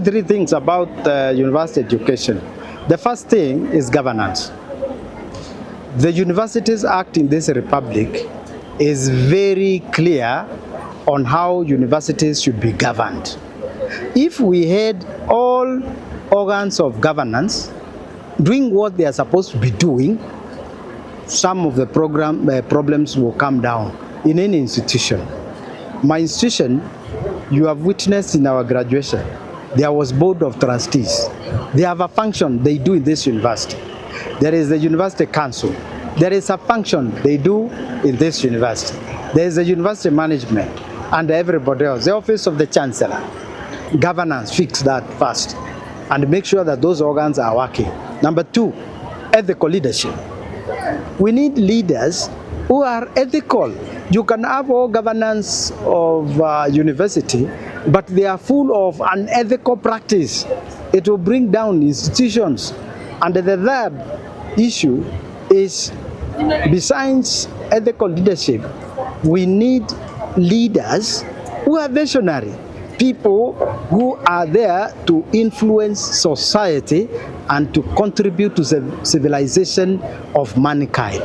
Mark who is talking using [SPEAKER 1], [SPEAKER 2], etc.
[SPEAKER 1] Three things about university education. The first thing is governance. The Universities Act in this republic is very clear on how universities should be governed. If we had all organs of governance doing what they are supposed to be doing, some of the problems will come down in any institution. My institution, you have witnessed in our graduation, there was board of trustees. They have a function they do in this university. There is the university council. There is a function they do in this university. There is a university management and everybody else. The office of the Chancellor. Governance, fix that first and make sure that those organs are working. Number two, ethical leadership. We need leaders who are ethical. You can have all governance of university, but they are full of unethical practice. It will bring down institutions. And the third issue is, besides ethical leadership, we need leaders who are visionary, people who are there to influence society and to contribute to the civilization of mankind.